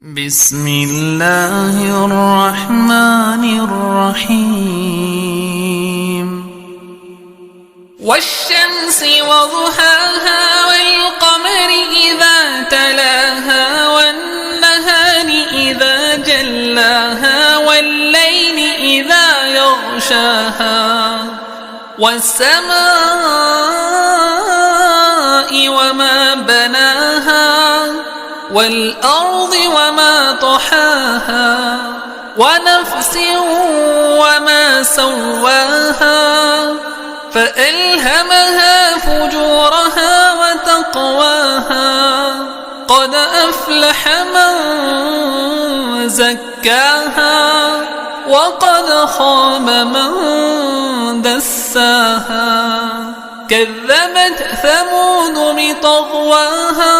بسم الله الرحمن الرحيم والشمس وضحاها والقمر إذا تلاها والنهار إذا جلاها والليل إذا يغشاها والسماء وما بناها والأرض وما طحاها ونفس وما سواها فألهمها فجورها وتقواها قد أفلح من زكاها وقد خاب من دساها كذبت ثمود بطغواها